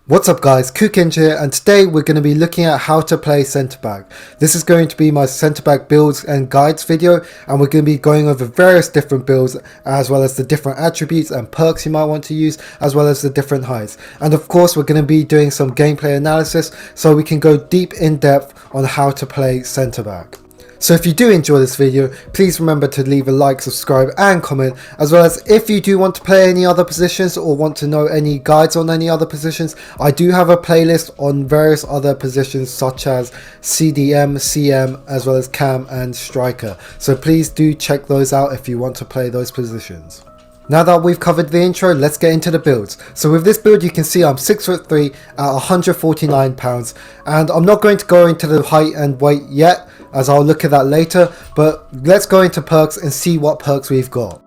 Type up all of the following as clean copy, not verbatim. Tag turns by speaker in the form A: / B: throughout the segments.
A: What's up guys, KooKenji here, and today we're going to be looking at how to play centre back. This is going to be my centre back builds and guides video, and we're going to be going over various different builds as well as the different attributes and perks you might want to use, as well as the different heights. And of course we're going to be doing some gameplay analysis so we can go deep in depth on how to play centre back. So if you do enjoy this video, please remember to leave a like, subscribe and comment, as well as if you do want to play any other positions or want to know any guides on any other positions, I do have a playlist on various other positions such as CDM, CM, as well as cam and striker. So please do check those out if you want to play those positions. Now that we've covered the intro, let's get into the builds. So with this build you can see I'm 6'3" at 149 pounds, and I'm not going to go into the height and weight yet, as I'll look at that later, but let's go into perks and see what perks we've got.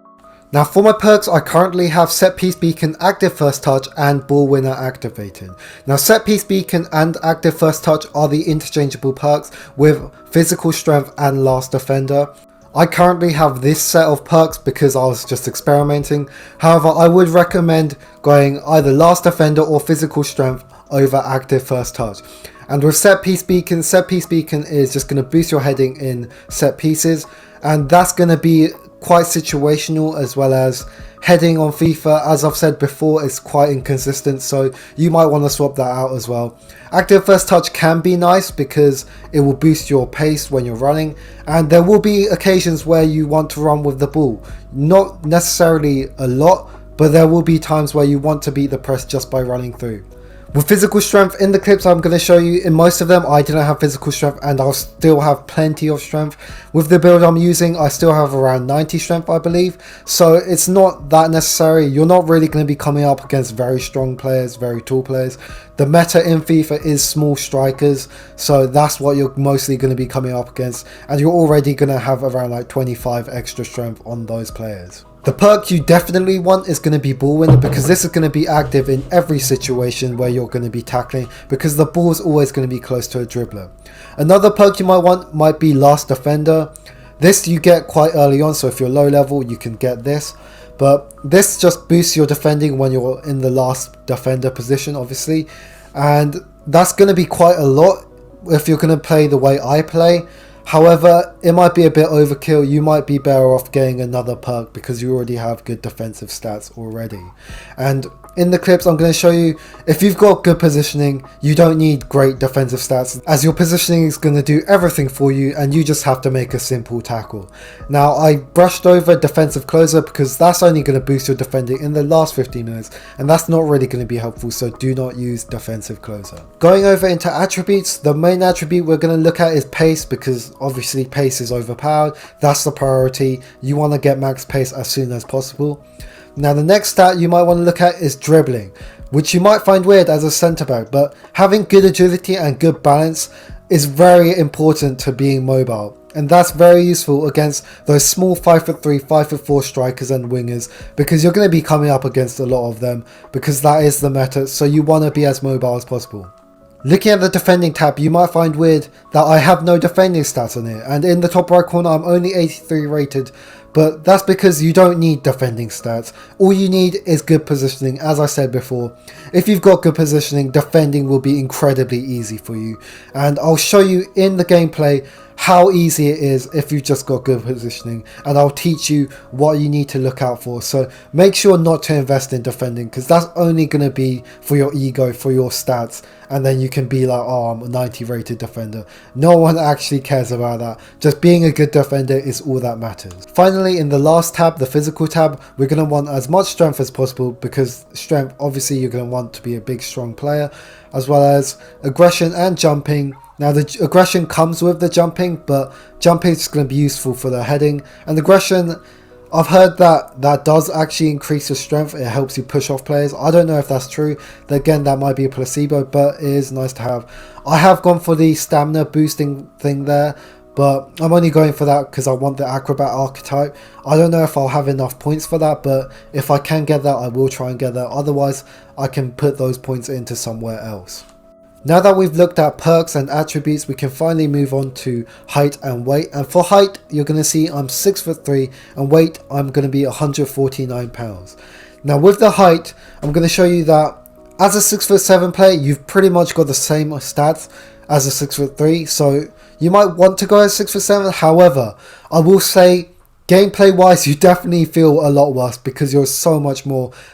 A: Now for my perks, I currently have set piece beacon, active first touch and ball winner activated. Now set piece beacon and active first touch are the interchangeable perks with physical strength and last defender. I currently have this set of perks because I was just experimenting. However, I would recommend going either last defender or physical strength over active first touch. And with set piece beacon is just going to boost your heading in set pieces, and that's going to be quite situational, as well as heading on FIFA, as I've said before, is quite inconsistent, so you might want to swap that out as well. Active first touch can be nice because it will boost your pace when you're running, and there will be occasions where you want to run with the ball. Not necessarily a lot, but there will be times where you want to beat the press just by running through. With physical strength, in the clips I'm going to show you, in most of them I didn't have physical strength and I'll still have plenty of strength. With the build I'm using, I still have around 90 strength I believe, so it's not that necessary. You're not really going to be coming up against very strong players, very tall players. The meta in FIFA is small strikers, so that's what you're mostly going to be coming up against, and you're already going to have around like 25 extra strength on those players. The perk you definitely want is going to be ball winner, because this is going to be active in every situation where you're going to be tackling, because the ball is always going to be close to a dribbler. Another perk you might want might be last defender. This you get quite early on, so if you're low level you can get this, but this just boosts your defending when you're in the last defender position obviously, and that's going to be quite a lot if you're going to play the way I play. However, it might be a bit overkill. You might be better off getting another perk because you already have good defensive stats already. And in the clips I'm going to show you, if you've got good positioning, you don't need great defensive stats, as your positioning is going to do everything for you and you just have to make a simple tackle. Now I brushed over defensive closer because that's only going to boost your defending in the last 15 minutes, and that's not really going to be helpful, so do not use defensive closer. Going over into attributes, the main attribute we're going to look at is pace, because obviously pace is overpowered. That's the priority. You want to get max pace as soon as possible. Now the next stat you might want to look at is dribbling, which you might find weird as a centre back, but having good agility and good balance is very important to being mobile, and that's very useful against those small 5'3", 5'4" strikers and wingers, because you're going to be coming up against a lot of them, because that is the meta, so you want to be as mobile as possible. Looking at the defending tab, you might find weird that I have no defending stats on it, and in the top right corner I'm only 83 rated, but that's because you don't need defending stats. All you need is good positioning. As I said before, if you've got good positioning, defending will be incredibly easy for you, and I'll show you in the gameplay how easy it is if you've just got good positioning, and I'll teach you what you need to look out for. So make sure not to invest in defending, because that's only going to be for your ego, for your stats, and then you can be like, oh, I'm a 90 rated defender. No one actually cares about that. Just being a good defender is all that matters. Finally, in the last tab, the physical tab, we're going to want as much strength as possible, because strength, obviously you're going to want to be a big strong player, as well as aggression and jumping. Now the aggression comes with the jumping, but jumping is going to be useful for the heading, and aggression, I've heard that does actually increase your strength. It helps you push off players. I don't know if that's true. Again, that might be a placebo, but it is nice to have. I have gone for the stamina boosting thing there, but I'm only going for that because I want the acrobat archetype. I don't know if I'll have enough points for that, but if I can get that, I will try and get that. Otherwise, I can put those points into somewhere else. Now that we've looked at perks and attributes, we can finally move on to height and weight. And for height, you're going to see I'm 6'3", and weight, I'm going to be 149 pounds. Now with the height, I'm going to show you that As a 6'7" player, you've pretty much got the same stats as a 6'3", so you might want to go as 6'7". However, I will say, gameplay wise, you definitely feel a lot worse because you're so much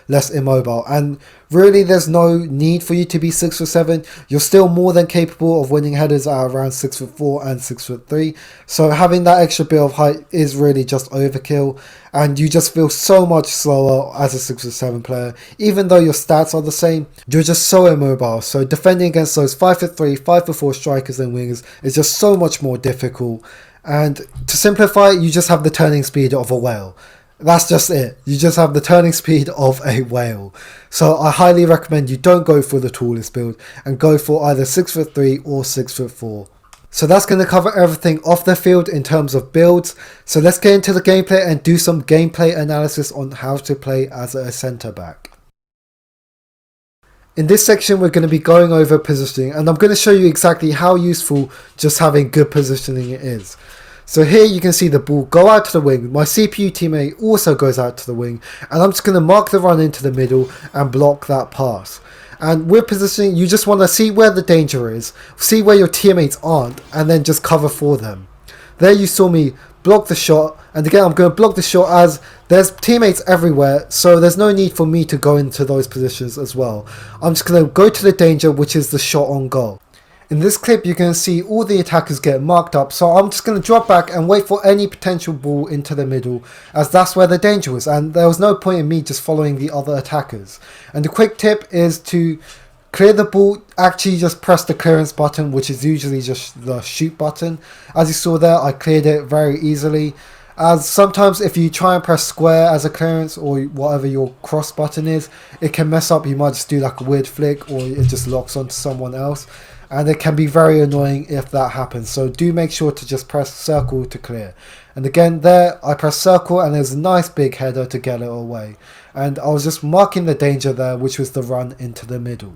A: less immobile, and really there's no need for you to be 6'7". You're still more than capable of winning headers at around 6'4" and 6'3", so having that extra bit of height is really just overkill, and you just feel so much slower as a 6'7" player. Even though your stats are the same, you're just so immobile, so defending against those 5'3", 5'4" strikers and wingers is just so much more difficult. And to simplify, you just have the turning speed of a whale. That's just it. You just have the turning speed of a whale. So I highly recommend you don't go for the tallest build and go for either 6'3" or 6'4". So that's going to cover everything off the field in terms of builds. So let's get into the gameplay and do some gameplay analysis on how to play as a centre back. In this section, we're going to be going over positioning, and I'm going to show you exactly how useful just having good positioning is. So here you can see the ball go out to the wing. My CPU teammate also goes out to the wing, and I'm just going to mark the run into the middle and block that pass. And with positioning, you just want to see where the danger is, see where your teammates aren't, and then just cover for them. There you saw me block the shot, and again I'm going to block the shot as there's teammates everywhere, so there's no need for me to go into those positions as well. I'm just going to go to the danger, which is the shot on goal. In this clip you're going to see all the attackers get marked up, so I'm just going to drop back and wait for any potential ball into the middle, as that's where the danger was, and there was no point in me just following the other attackers. And the quick tip is to clear the ball, actually just press the clearance button, which is usually just the shoot button. As you saw there, I cleared it very easily, as sometimes if you try and press square as a clearance or whatever your cross button is, it can mess up. You might just do like a weird flick, or it just locks onto someone else, and it can be very annoying if that happens. So do make sure to just press circle to clear. And again there I press circle, and there's a nice big header to get it away, and I was just marking the danger there, which was the run into the middle.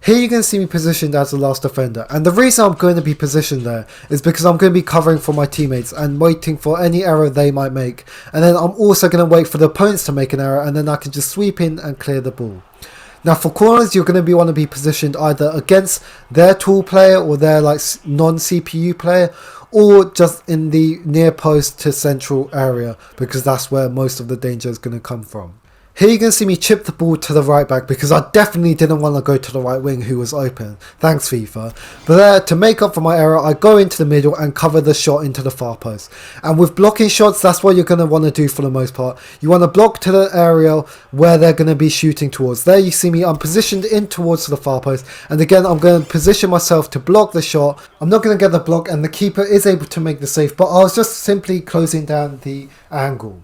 A: Here you can see me positioned as the last defender, and the reason I'm going to be positioned there is because I'm going to be covering for my teammates and waiting for any error they might make, and then I'm also going to wait for the opponents to make an error, and then I can just sweep in and clear the ball. Now for corners, you're going to want to be positioned either against their tall player or their like non-CPU player, or just in the near post to central area, because that's where most of the danger is going to come from. Here you can see me chip the ball to the right back because I definitely didn't want to go to the right wing who was open. Thanks FIFA. But there, to make up for my error, I go into the middle and cover the shot into the far post. And with blocking shots, that's what you're going to want to do for the most part. You want to block to the area where they're going to be shooting towards. There you see me, I'm positioned in towards the far post. And again, I'm going to position myself to block the shot. I'm not going to get the block, and the keeper is able to make the save, but I was just simply closing down the angle.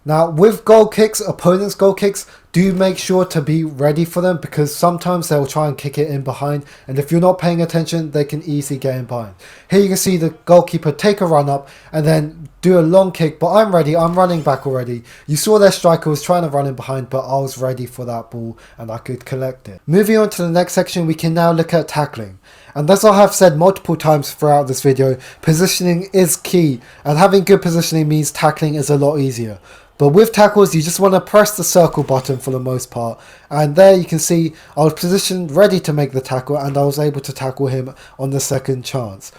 A: Now with goal kicks, opponents' goal kicks, do make sure to be ready for them, because sometimes they'll try and kick it in behind, and if you're not paying attention they can easily get in behind. Here you can see the goalkeeper take a run up and then do a long kick, but I'm ready, I'm running back already. You saw their striker was trying to run in behind, but I was ready for that ball and I could collect it. Moving on to the next section, we can now look at tackling. And as I have said multiple times throughout this video, positioning is key, and having good positioning means tackling is a lot easier. But with tackles, you just want to press the circle button for the most part. And there you can see I was positioned ready to make the tackle, and I was able to tackle him on the second chance.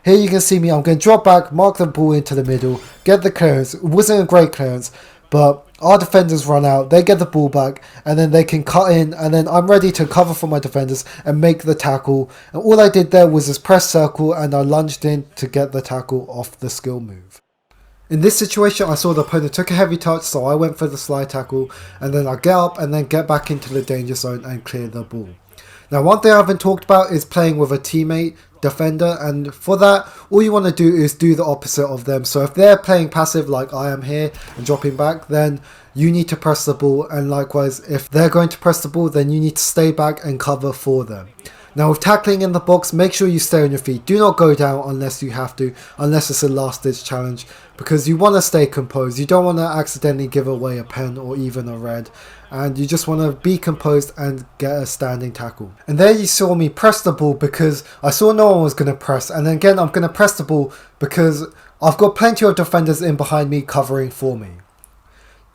A: Here you can see me, I'm going to drop back, mark the ball into the middle, get the clearance. It wasn't a great clearance, but our defenders run out, they get the ball back, and then they can cut in, and then I'm ready to cover for my defenders and make the tackle. And all I did there was just press circle, and I lunged in to get the tackle off the skill move. In this situation, I saw the opponent took a heavy touch, so I went for the slide tackle, and then I get up and then get back into the danger zone and clear the ball. Now one thing I haven't talked about is playing with a teammate defender, and for that all you want to do is do the opposite of them. So if they're playing passive like I am here and dropping back, then you need to press the ball, and likewise if they're going to press the ball, then you need to stay back and cover for them. Now with tackling in the box, make sure you stay on your feet. Do not go down unless you have to, unless it's a last ditch challenge, because you want to stay composed. You don't want to accidentally give away a pen or even a red, and you just want to be composed and get a standing tackle. And there you saw me press the ball because I saw no one was going to press, and then again I'm going to press the ball because I've got plenty of defenders in behind me covering for me.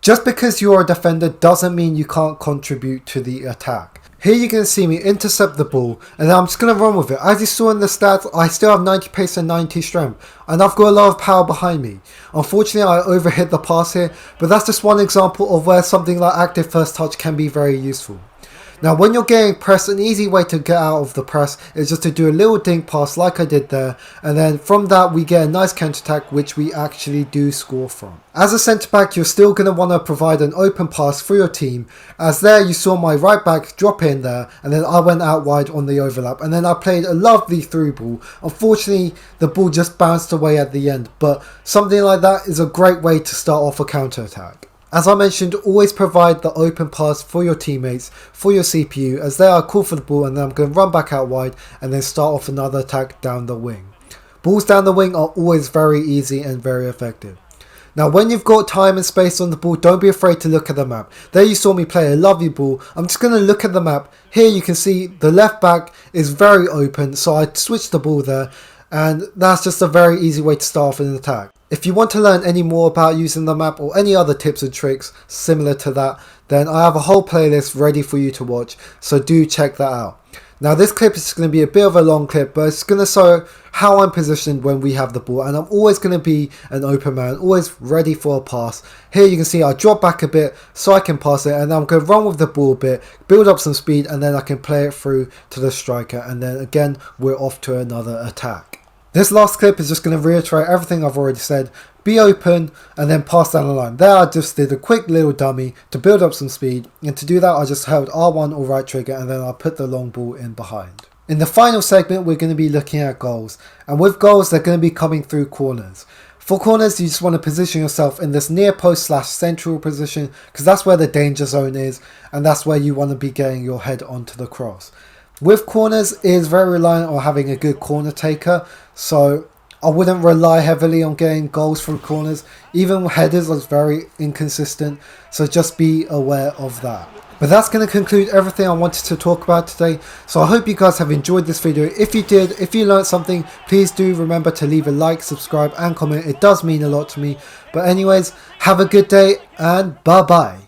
A: Just because you're a defender doesn't mean you can't contribute to the attack. Here you're going to see me intercept the ball, and then I'm just going to run with it. As you saw in the stats, I still have 90 pace and 90 strength, and I've got a lot of power behind me. Unfortunately, I overhit the pass here, but that's just one example of where something like active first touch can be very useful. Now when you're getting pressed, an easy way to get out of the press is just to do a little dink pass like I did there, and then from that we get a nice counter attack which we actually do score from. As a centre back, you're still going to want to provide an open pass for your team, as there you saw my right back drop in there, and then I went out wide on the overlap, and then I played a lovely through ball. Unfortunately the ball just bounced away at the end, but something like that is a great way to start off a counter attack. As I mentioned, always provide the open pass for your teammates, for your CPU, as they are called for the ball, and then I'm going to run back out wide and then start off another attack down the wing. Balls down the wing are always very easy and very effective. Now when you've got time and space on the ball, don't be afraid to look at the map. There you saw me play a lovely ball. I'm just going to look at the map. Here you can see the left back is very open, so I switched the ball there, and that's just a very easy way to start off an attack. If you want to learn any more about using the map or any other tips and tricks similar to that, then I have a whole playlist ready for you to watch, so do check that out. Now this clip is going to be a bit of a long clip, but it's going to show how I'm positioned when we have the ball, and I'm always going to be an open man, always ready for a pass. Here you can see I drop back a bit so I can pass it, and then I'm going to run with the ball a bit, build up some speed, and then I can play it through to the striker, and then again we're off to another attack. This last clip is just going to reiterate everything I've already said. Be open and then pass down the line. There I just did a quick little dummy to build up some speed, and to do that I just held R1 or right trigger, and then I put the long ball in behind. In the final segment we're going to be looking at goals, and with goals they're going to be coming through corners. For corners you just want to position yourself in this near post / central position, because that's where the danger zone is, and that's where you want to be getting your head onto the cross. With corners, it is very reliant on having a good corner taker, so I wouldn't rely heavily on getting goals from corners. Even headers are very inconsistent, so just be aware of that. But that's going to conclude everything I wanted to talk about today, so I hope you guys have enjoyed this video. If you did, if you learned something, please do remember to leave a like, subscribe and comment. It does mean a lot to me. But anyways, have a good day and bye bye.